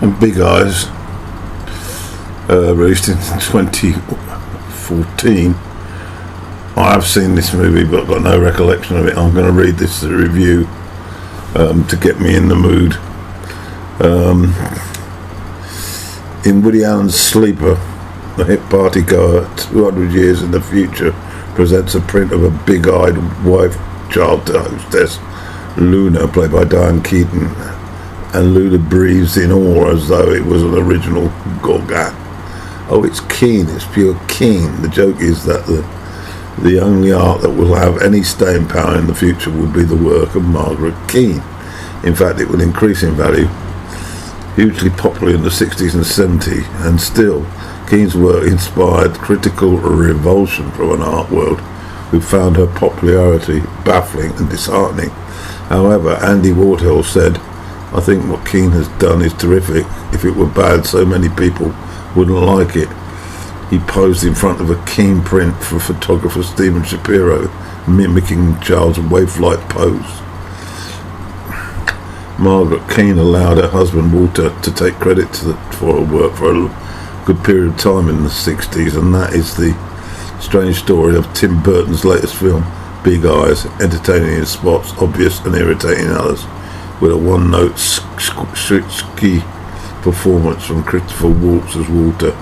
and Big Eyes, released in 2014. I have seen this movie but I've got no recollection of it. I'm going to read this review to get me in the mood. In Woody Allen's Sleeper, the hit party goer 200 years in the future presents a print of a big-eyed wife-child hostess, Luna, played by Diane Keaton, and Luna breathes in awe as though it was an original Gorgat. Oh, it's Keane, it's pure Keane. The joke is that the only art that will have any staying power in the future will be the work of Margaret Keane. In fact, it will increase in value. Hugely popular in the 60s and 70s, and still, Keane's work inspired critical revulsion from an art world who found her popularity baffling and disheartening. However, Andy Warhol said, "I think what Keane has done is terrific. If it were bad, so many people wouldn't like it." He posed in front of a Keane print for photographer Stephen Shapiro, mimicking Charles' waif-like pose. Margaret Keane allowed her husband Walter to take credit for her work for a good period of time in the 60s, and that is the strange story of Tim Burton's latest film, Big Eyes, entertaining in spots, obvious and irritating others, with a one-note ski performance from Christopher Waltz as Walter.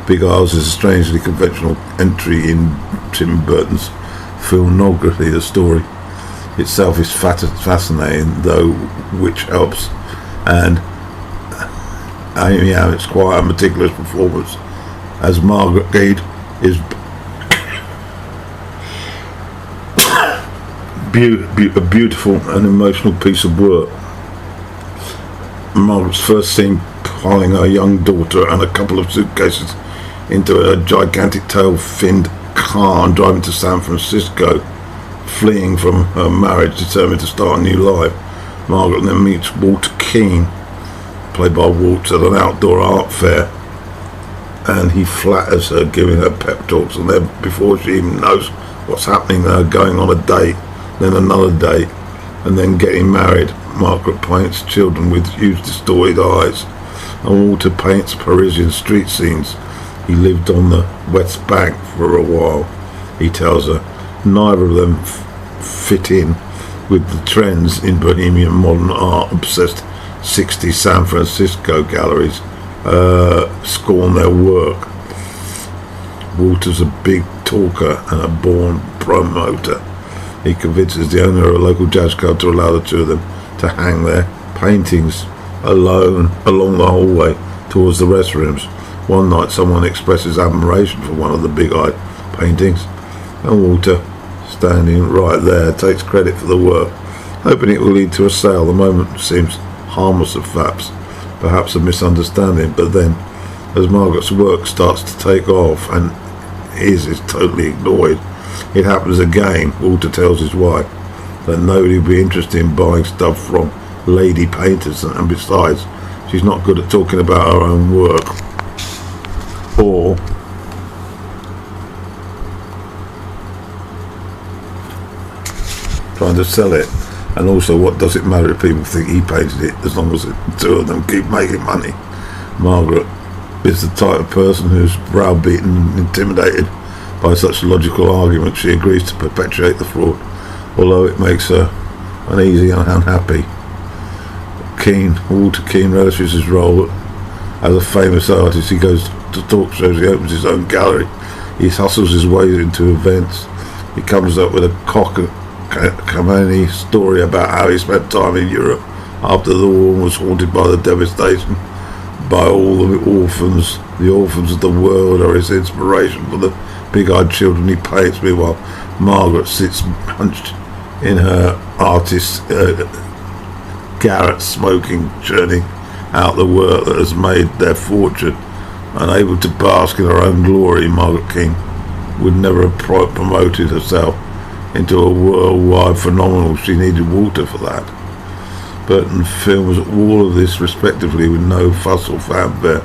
Big Eyes is a strangely conventional entry in Tim Burton's filmography. The story itself is fascinating, though, which helps, and Amy Adam's quiet and meticulous performance as Margaret Keane is a beautiful and emotional piece of work. Margaret's first seen piling her young daughter and a couple of suitcases into a gigantic tail-finned car and driving to San Francisco, fleeing from her marriage, determined to start a new life. Margaret then meets Walter Keane, played by Waltz, at an outdoor art fair, and he flatters her, giving her pep talks, and then before she even knows what's happening, they're going on a date, then another date, and then getting married. Margaret paints children with huge distorted eyes, and Walter paints Parisian street scenes. He lived on the West Bank for a while, he tells her. Neither of them fit in with the trends in bohemian modern art. Obsessed 60s San Francisco galleries scorn their work. Walter's a big talker and a born promoter. He convinces the owner of a local jazz club to allow the two of them to hang their paintings alone along the hallway towards the restrooms. One night someone expresses admiration for one of the big-eyed paintings, and Walter, standing right there, takes credit for the work, hoping it will lead to a sale. The moment seems harmless at perhaps a misunderstanding, but then, as Margaret's work starts to take off and his is totally ignored, it happens again. Walter tells his wife that nobody will be interested in buying stuff from lady painters, and besides, she's not good at talking about her own work or trying to sell it. And also, what does it matter if people think he painted it, as long as the two of them keep making money? Margaret is the type of person who's browbeaten and intimidated by such logical arguments. She agrees to perpetuate the fraud, although it makes her uneasy and unhappy. Walter Keane relishes his role as a famous artist. He goes to talk shows, he opens his own gallery, he hustles his way into events, he comes up with a cockamamie story about how he spent time in Europe after the war and was haunted by the devastation by all the orphans. The orphans of the world are his inspiration for the big-eyed children he paints. Meanwhile, Margaret sits hunched in her artist's garret, smoking, churning out the work that has made their fortune. Unable to bask in her own glory, Margaret Keane would never have promoted herself into a worldwide phenomenon. She needed Walter for that. Burton films all of this respectively with no fuss or fanfare,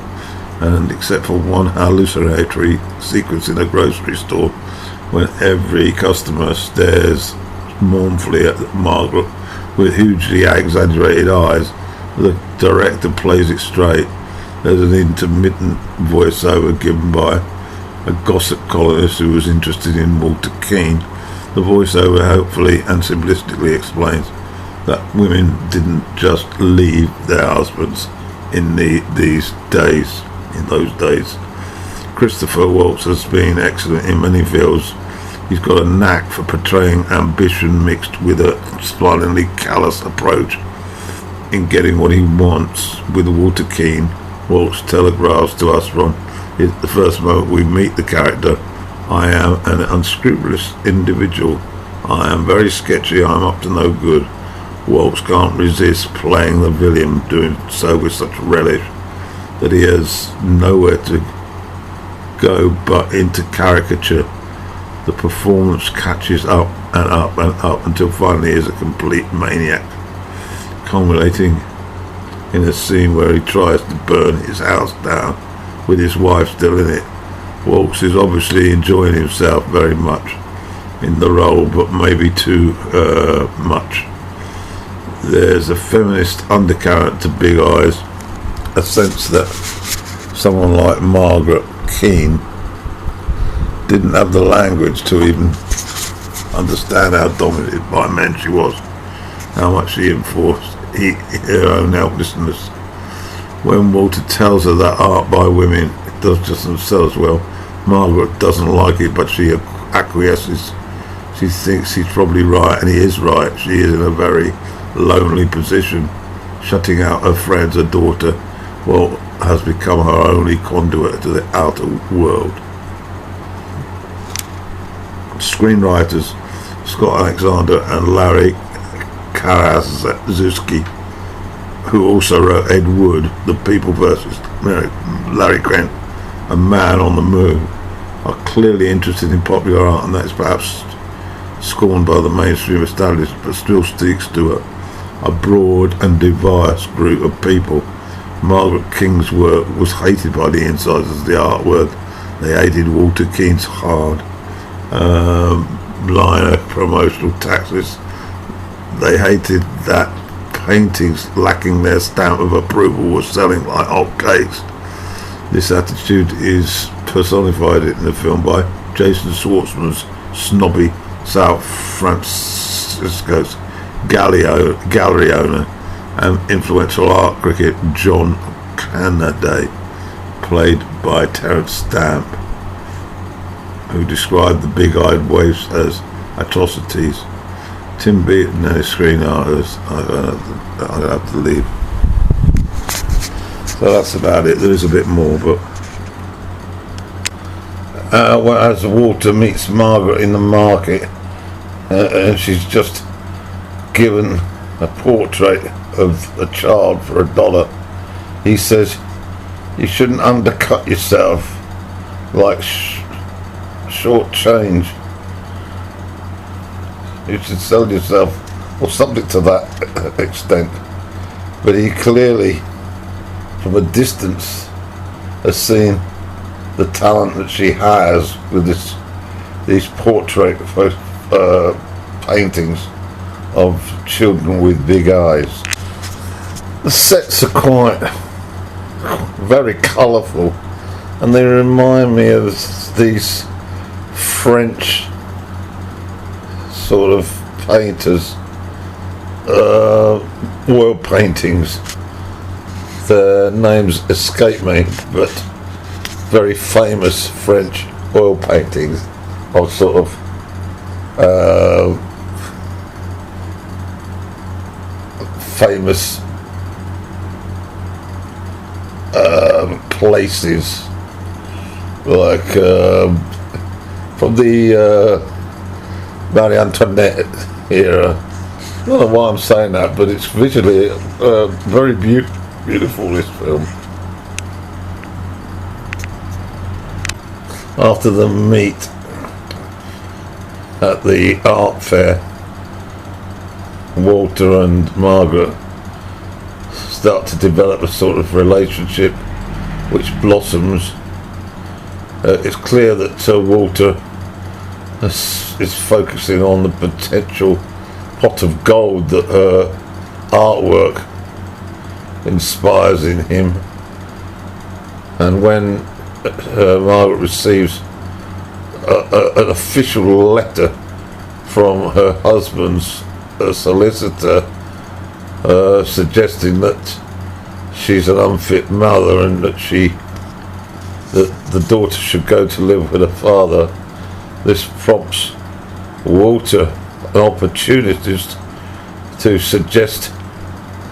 and except for one hallucinatory sequence in a grocery store when every customer stares mournfully at Margaret with hugely exaggerated eyes, The director plays it straight. There's an intermittent voiceover given by a gossip columnist who was interested in Walter Keane. The voiceover helpfully and simplistically explains that women didn't just leave their husbands in those days. Christopher Waltz has been excellent in many fields. He's got a knack for portraying ambition mixed with a smilingly callous approach in getting what he wants. With Walter Keane, Waltz telegraphs to us from the first moment we meet the character, I am an unscrupulous individual. I am very sketchy. I'm up to no good. Waltz can't resist playing the villain, doing so with such relish that he has nowhere to go but into caricature. The performance catches up and up and up until finally he is a complete maniac, culminating in a scene where he tries to burn his house down with his wife still in it. Waltz is obviously enjoying himself very much in the role, but maybe too much. There's a feminist undercurrent to Big Eyes, a sense that someone like Margaret Keane didn't have the language to even understand how dominated by men she was, how much she enforced her own helplessness. When Walter tells her that art by women does just themselves well, Margaret doesn't like it, but she acquiesces. She thinks he's probably right, and he is right. She is in a very lonely position. Shutting out her friends, her daughter, has become her only conduit to the outer world. Screenwriters Scott Alexander and Larry Karaszewski, who also wrote Ed Wood, The People vs. Larry Kent, A Man on the Moon, are clearly interested in popular art, and that is perhaps scorned by the mainstream establishment, but still speaks to a broad and diverse group of people. Margaret King's work was hated by the insiders of the artwork. They hated Walter Keane's hard liner promotional taxes. They hated that paintings lacking their stamp of approval were selling like hotcakes. This attitude is personified in the film by Jason Schwartzman's snobby San Francisco's gallery owner and influential art critic John Canaday, played by Terence Stamp, who described the big-eyed waifs as atrocities. Tim Beaton and his screen artist, I'm going to have to leave. So that's about it. There is a bit more, but as Walter meets Margaret in the market, and she's just given a portrait of a child for $1, he says, "You shouldn't undercut yourself like short change. You should sell yourself," or something to that extent. But he clearly, from a distance, has seen the talent that she has with these portrait paintings of children with big eyes. The sets are quite very colourful, and they remind me of these French sort of painters, world paintings. Their names escape me, but very famous French oil paintings of sort of famous places, like from the Marie Antoinette era. I don't know why I'm saying that, but it's visually very beautiful, this film. After the meet at the art fair, Walter and Margaret start to develop a sort of relationship which blossoms. It's clear that Walter is focusing on the potential pot of gold that her artwork inspires in him. And when Margaret receives an official letter from her husband's solicitor suggesting that she's an unfit mother and that the daughter should go to live with her father, this prompts Walter, an opportunist, to suggest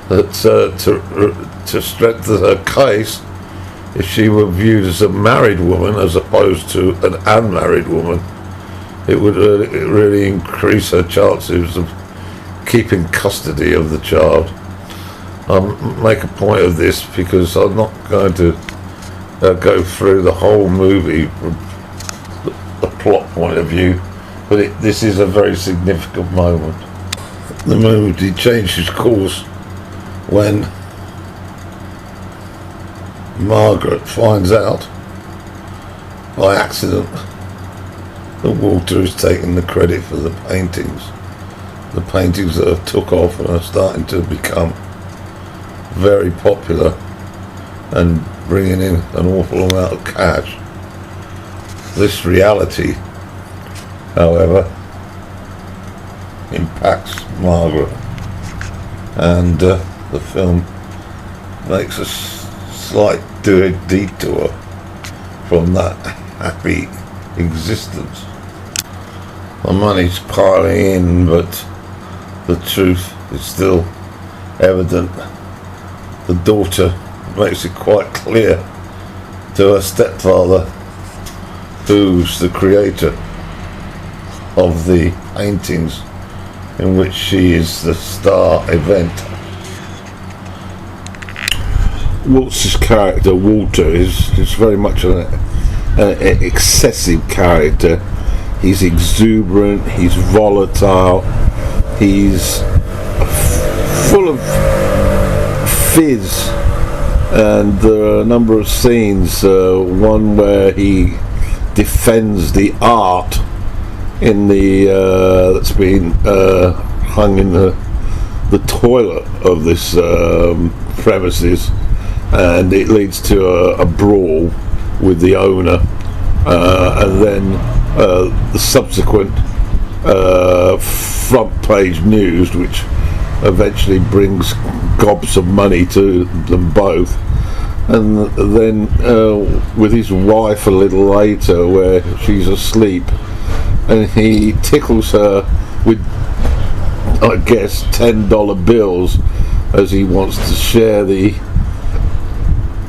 that to strengthen her case, if she were viewed as a married woman as opposed to an unmarried woman, it would really increase her chances of keeping custody of the child. I'll make a point of this because I'm not going to go through the whole movie from the plot point of view, but this is a very significant moment. The movie changes course when Margaret finds out by accident that Walter is taking the credit for the paintings that have took off and are starting to become very popular and bringing in an awful amount of cash. This reality, however, impacts Margaret, and the film makes a slight detour from that happy existence. The money's piling in, but the truth is still evident. The daughter makes it quite clear to her stepfather, who's the creator of the paintings in which she is the star event. Waltz's character, Walter, is very much an excessive character. He's exuberant, he's volatile, he's full of fizz, and there are a number of scenes, one where he defends the art in the that's been hung in the toilet of this premises, and it leads to a brawl with the owner, and then the subsequent front page news, which eventually brings gobs of money to them both. And then with his wife a little later, where she's asleep, and he tickles her with, I guess, $10 bills, as he wants to share the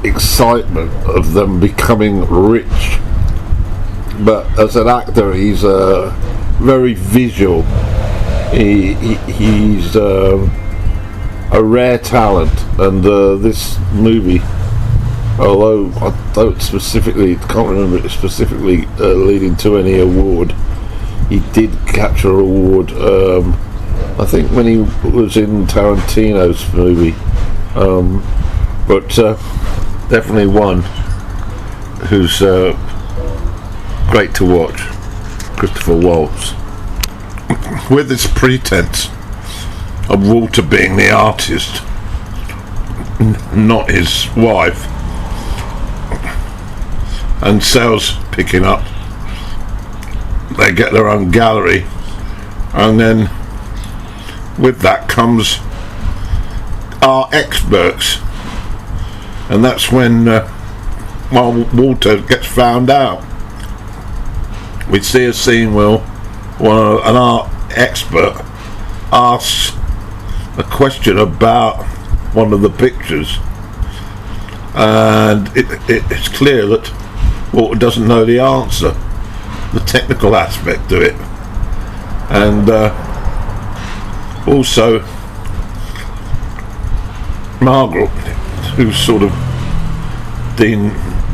excitement of them becoming rich. But as an actor, he's very visual. He's a rare talent, and this movie, although I can't remember it specifically leading to any award, he did capture an award, I think when he was in Tarantino's movie, but definitely one who's great to watch, Christopher Waltz. With this pretense of Walter being the artist, not his wife, and sales picking up, they get their own gallery, and then with that comes our experts, and that's when Walter gets found out. We see a scene where an art expert asks a question about one of the pictures, and it's clear that Walter doesn't know the answer, the technical aspect of it, and also Margaret, who's sort of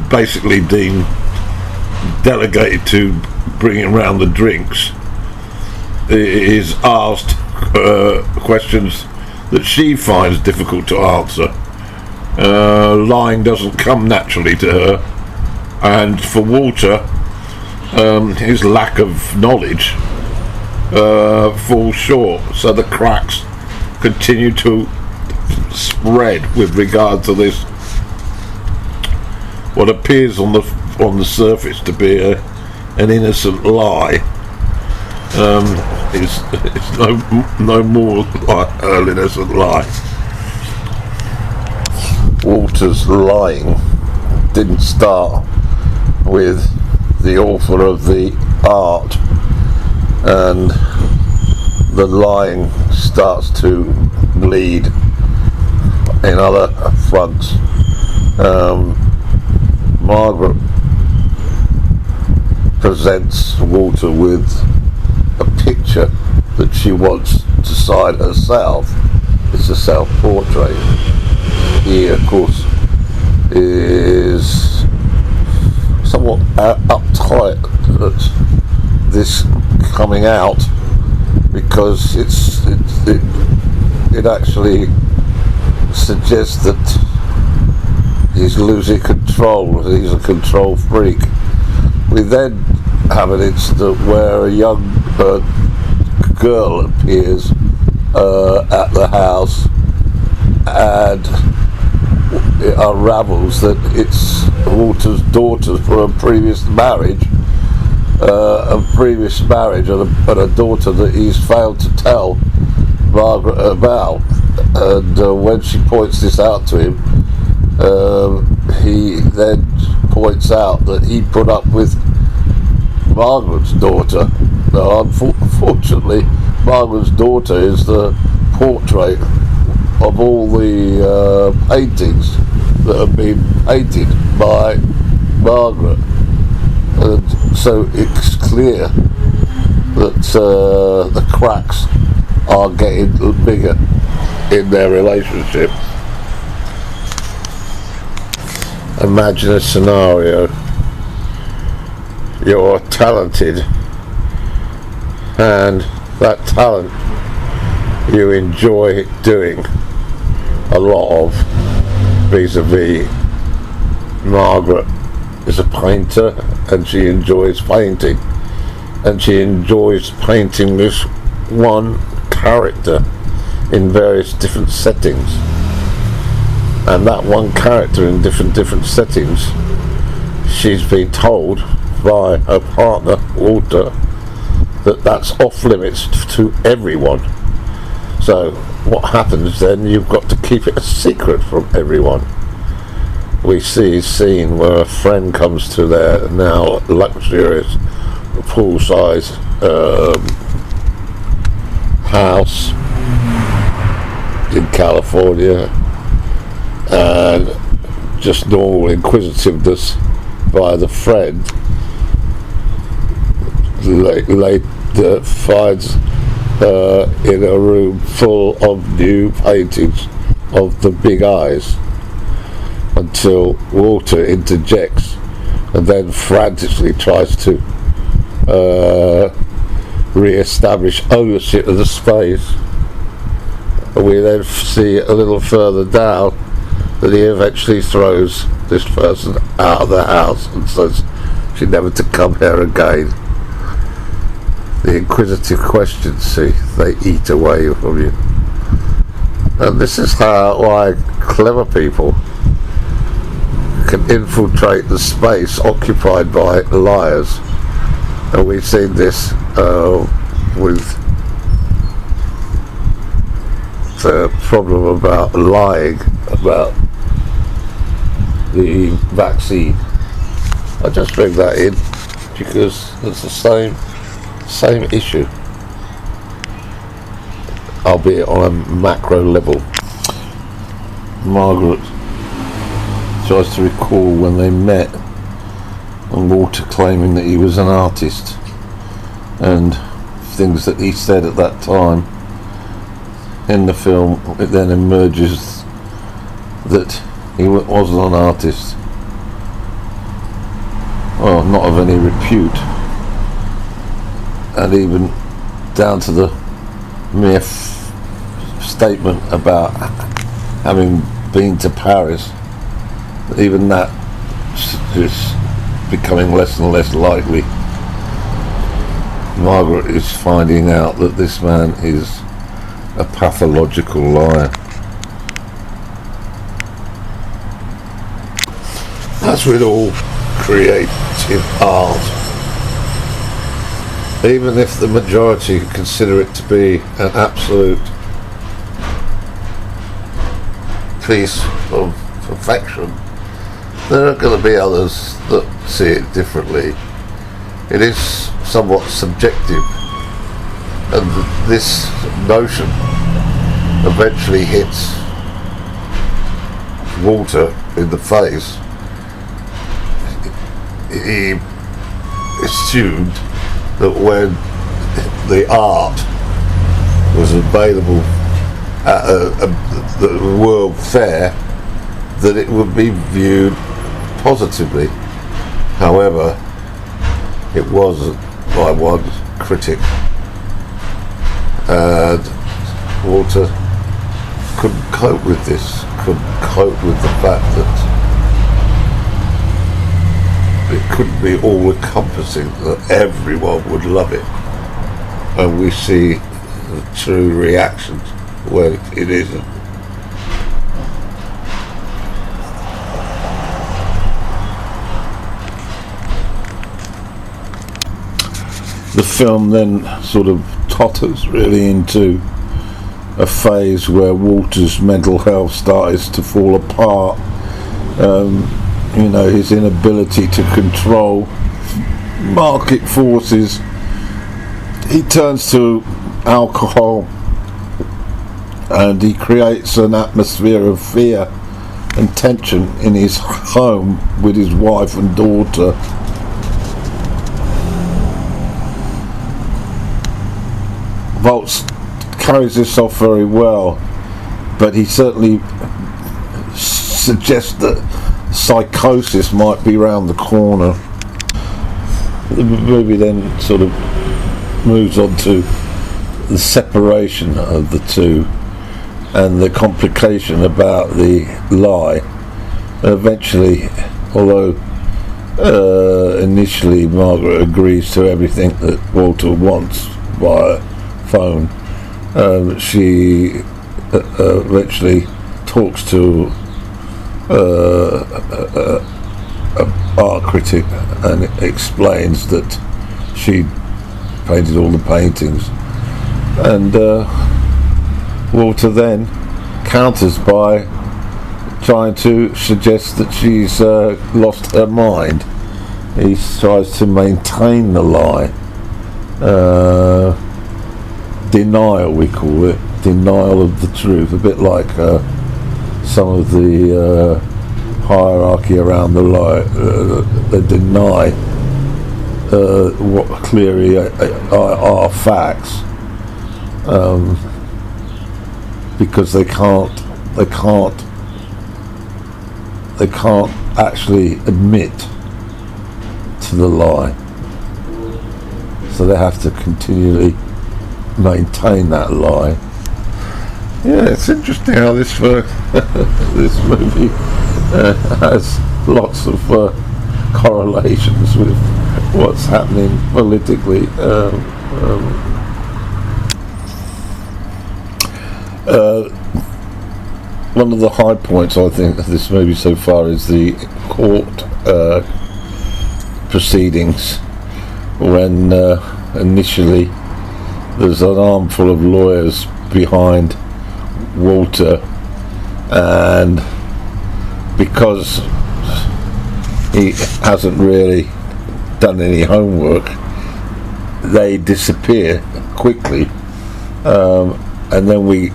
basically delegated to bringing around the drinks, is asked questions that she finds difficult to answer. Lying doesn't come naturally to her, and for Walter, his lack of knowledge falls short, so the cracks continue to spread with regard to this, what appears on the surface to be an innocent lie. It's no more like an innocent lie. Walter's lying didn't start with the author of the art, and the lying starts to bleed in other fronts. Margaret presents Walter with a picture that she wants to sign herself. It's a self-portrait. He, of course, is somewhat uptight at this coming out, because it actually suggests that he's losing control. He's a control freak. We then have an incident where a young girl appears at the house, and it unravels that it's Walter's daughter from a previous marriage, and a daughter that he's failed to tell Margaret about. And when she points this out to him, he then points out that he put up with Margaret's daughter. Now, unfortunately, Margaret's daughter is the portrait of all the paintings that have been painted by Margaret. And so it's clear that the cracks are getting bigger in their relationship. Imagine a scenario: you're talented, and that talent you enjoy doing a lot of. Vis-a-vis, Margaret is a painter, and she enjoys painting, and she enjoys painting this one character in various different settings, and that one character in different settings, she's been told by her partner Walter that that's off limits to everyone. So what happens then? You've got to keep it a secret from everyone. We see a scene where a friend comes to their now luxurious pool-sized house in California, and just normal inquisitiveness by the friend finds in a room full of new paintings of the big eyes, until Walter interjects and then frantically tries to re-establish ownership of the space. We then see a little further down that he eventually throws this person out of the house and says she's never to come here again. The inquisitive questions, see, they eat away from you. And this is why clever people can infiltrate the space occupied by liars. And we've seen this with the problem about lying about the vaccine. I just bring that in because it's the same issue, albeit on a macro level. Margaret tries to recall when they met, and Walter claiming that he was an artist, and things that he said at that time. In the film, it then emerges that he wasn't an artist, well, not of any repute, and even down to the mere statement about having been to Paris. Even that is becoming less and less likely. Margaret is finding out that this man is a pathological liar, As with all creative art, even if the majority consider it to be an absolute piece of perfection, there are going to be others that see it differently. It is somewhat subjective, and this notion eventually hits Walter in the face. He assumed that when the art was available at the World Fair, that it would be viewed positively. However, it wasn't by one critic, and Walter couldn't cope with this, couldn't cope with the fact that it couldn't be all-encompassing, that everyone would love it, and we see the true reactions when it isn't. The film then sort of totters really into a phase where Walter's mental health starts to fall apart. His inability to control market forces. He turns to alcohol, and he creates an atmosphere of fear and tension in his home with his wife and daughter. Waltz carries this off very well, but he certainly suggests that psychosis might be round the corner. The movie then sort of moves on to the separation of the two and the complication about the lie. Eventually, although initially Margaret agrees to everything that Walter wants via phone, she eventually talks to an art critic and explains that she painted all the paintings, and Walter then counters by trying to suggest that she's lost her mind. He tries to maintain the lie. Denial, we call it, denial of the truth, a bit like some of the hierarchy around the lie. They deny what clearly are facts, because they can't actually admit to the lie, so they have to continually maintain that lie. Yeah, it's interesting how this this movie has lots of correlations with what's happening politically. One of the high points, I think, of this movie so far is the court proceedings, when initially there's an armful of lawyers behind Walter, and because he hasn't really done any homework, they disappear quickly, and then we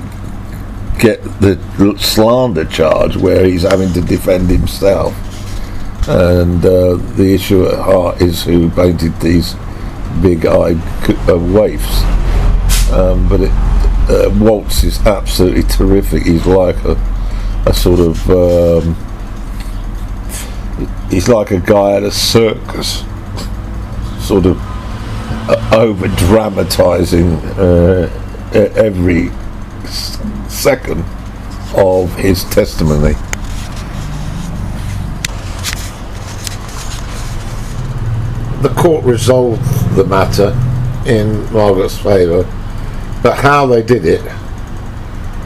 get the slander charge where he's having to defend himself, and the issue at heart is who painted these big-eyed waifs. But Waltz is absolutely terrific. He's like a sort of he's like a guy at a circus, sort of over dramatizing every second of his testimony. The court resolved the matter in Margaret's favour, but how they did it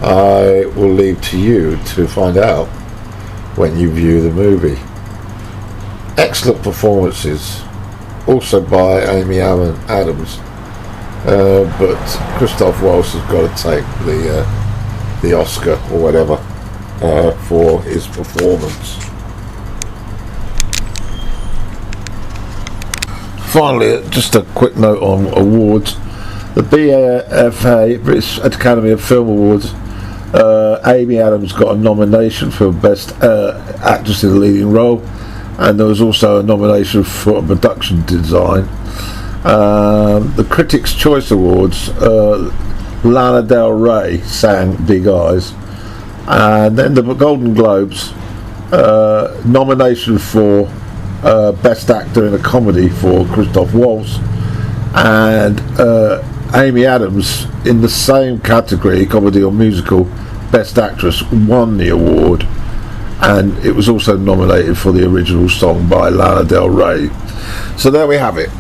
I will leave to you to find out when you view the movie. excellent performances, also by Amy Adams, but Christoph Waltz has got to take the Oscar or whatever for his performance. Finally, just a quick note on awards. The BAFA, British Academy of Film Awards, Amy Adams got a nomination for Best Actress in a Leading Role, and there was also a nomination for production design. The Critics' Choice Awards, Lana Del Rey sang Big Eyes, and then the Golden Globes, nomination for Best Actor in a Comedy for Christoph Waltz, and Amy Adams in the same category, comedy or musical, Best Actress, won the award, and it was also nominated for the original song by Lana Del Rey. So there we have it.